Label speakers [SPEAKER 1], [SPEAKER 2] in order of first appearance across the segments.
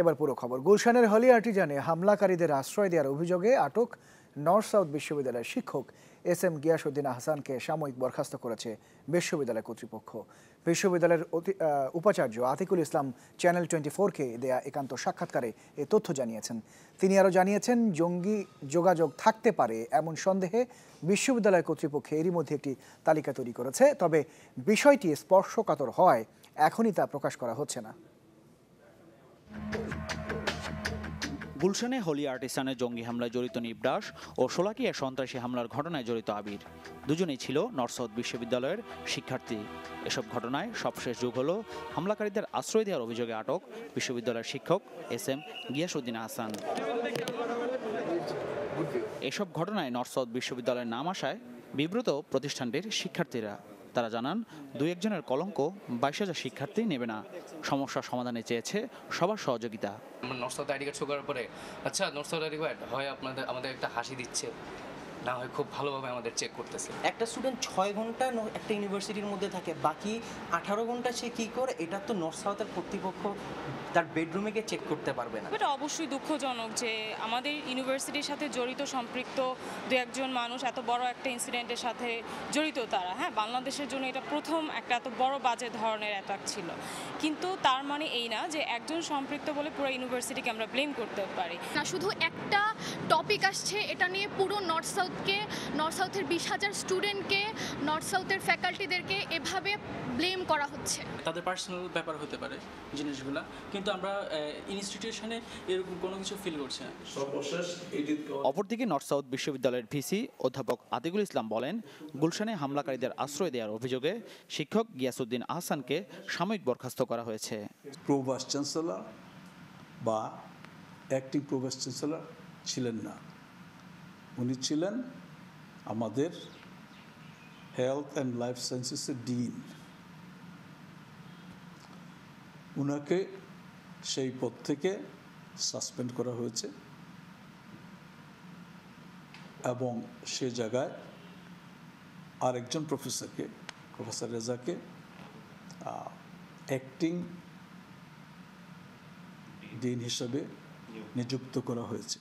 [SPEAKER 1] এবার পুরো খবর। গুলশানের হলি আর্টিজানে হামলাকারীদের আশ্রয় দেওয়ার অভিযোগে আটক নর্থ সাউথ বিশ্ববিদ্যালয়ের শিক্ষক SM গিয়াসউদ্দিন আহসানকে সাময়িক বরখাস্ত করেছে বিশ্ববিদ্যালয় কর্তৃপক্ষ। বিশ্ববিদ্যালয়ের উপাচার্য আতিকুল ইসলাম চ্যানেল 24-কে দেয়া একান্ত সাক্ষাৎকারে এ তথ্য জানিয়েছেন। তিনি আরও জানিয়েছেন, জঙ্গি যোগাযোগ থাকতে পারে এমন সন্দেহে বিশ্ববিদ্যালয় কর্তৃপক্ষ এরই মধ্যে একটি তালিকা তৈরি করেছে। তবে বিষয়টি স্পর্শকাতর হওয়ায় এখনই তা প্রকাশ করা হচ্ছে না।
[SPEAKER 2] গুলশানে হলি আর্টিসানে জঙ্গি হামলায় জড়িত নিবরাস ও শোলাকিয়া সন্ত্রাসী হামলার ঘটনায় জড়িত আবির দুজনেই ছিল নর্থ সাউথ বিশ্ববিদ্যালয়ের শিক্ষার্থী। এসব ঘটনায় সবশেষ যুগ হলো হামলাকারীদের আশ্রয় দেওয়ার অভিযোগে আটক বিশ্ববিদ্যালয়ের শিক্ষক SM গিয়াসউদ্দিন আহসান। এসব ঘটনায় নর্থ সাউথ বিশ্ববিদ্যালয়ের নাম আসায় বিব্রত প্রতিষ্ঠানটির শিক্ষার্থীরা। তারা জানান, 2-1 জনের কলঙ্ক 22,000 শিক্ষার্থী নেবে না। সমস্যা সমাধানে চেয়েছে সবার সহযোগিতা।
[SPEAKER 3] North south ID card show করার পরে আচ্ছা নর্থ সাউথ আইডি কার্ড হয় আমাদের একটা হাসি দিচ্ছে, না হয় খুব ভালোভাবে আমাদের চেক করতেছে।
[SPEAKER 4] একটা স্টুডেন্ট 6 ঘন্টা একটা ইউনিভার্সিটির মধ্যে থাকে, বাকি 18 ঘন্টা সে কী করে? এটা তো নর্থ সাউথের কর্তৃপক্ষ তার বেডরুমে গিয়ে চেক করতে পারবে না।
[SPEAKER 5] এটা অবশ্যই দুঃখজনক যে আমাদের ইউনিভার্সিটির সাথে জড়িত সম্পৃক্ত 2-1 জন মানুষ এত বড় একটা ইনসিডেন্টের সাথে জড়িত। তারা বাংলাদেশের জন্য এটা প্রথম একটা এত বড় বাজে ধরনের অ্যাটাক ছিল। কিন্তু তার মানে এই না যে একজন সম্পৃক্ত বলে পুরো ইউনিভার্সিটিকে আমরা ব্লেম করতে পারি
[SPEAKER 6] না। শুধু একটা টপিক আসছে, এটা নিয়ে পুরো নর্থ সাউথের 20,000 স্টুডেন্টকে, নর্থ সাউথের ফ্যাকাল্টিদেরকে এভাবে ব্লেম করা হচ্ছে।
[SPEAKER 7] তাদের পার্সোনাল ব্যাপার হতে পারে জিনিসগুলো, কিন্তু আমরা ইনস্টিটিউশনে এরকম কোনো কিছু ফিল করছি না।
[SPEAKER 2] অপরদিকে নর্থ সাউথ বিশ্ববিদ্যালয়ের ভিসি অধ্যাপক আতিকুল ইসলাম বলেন, গুলশানে হামলাকারীদের আশ্রয় দেওয়ার অভিযোগে শিক্ষক গিয়াসউদ্দিন আহসানকে সাময়িক বরখাস্ত করা হয়েছে।
[SPEAKER 8] প্রো ভাইস চ্যান্সেলর বা অ্যাক্টিং প্রো ভাইস চ্যান্সেলর ছিলেন না, উনি ছিলেন আমাদের হেলথ অ্যান্ড লাইফ সায়েন্সেসের ডিন। উনাকে সেই পদ থেকে সাসপেন্ড করা হয়েছে এবং সে জায়গায় আরেকজন প্রফেসর রেজাকে অ্যাক্টিং ডিন হিসাবে নিযুক্ত করা হয়েছে।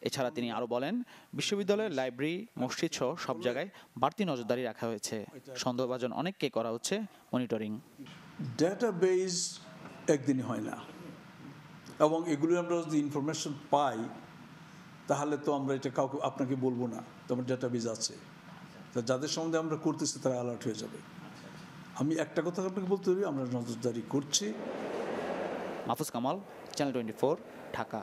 [SPEAKER 2] এছাড়া তিনি আরও বলেন, বিশ্ববিদ্যালয়ের লাইব্রেরি, মসজিদ সহ সব জায়গায় বাড়তি নজরদারি রাখা হয়েছে। সন্দেহভাজন অনেককে করা হচ্ছে মনিটরিং।
[SPEAKER 8] ডেটাবেজ একদিনই হয় না, এবং এগুলো আমরা যদি ইনফরমেশন পাই তাহলে তো আমরা এটা কাউকে আপনাকে বলবো না তোমার ডেটাবেজ আছে, তা যাদের সম্বন্ধে আমরা করতেছি তারা অ্যালার্ট হয়ে যাবে। আমি একটা কথা আপনাকে বলতে পারি, আমরা নজরদারি করছি।
[SPEAKER 2] মাহফুজ কামাল, চ্যানেল 24, ঢাকা।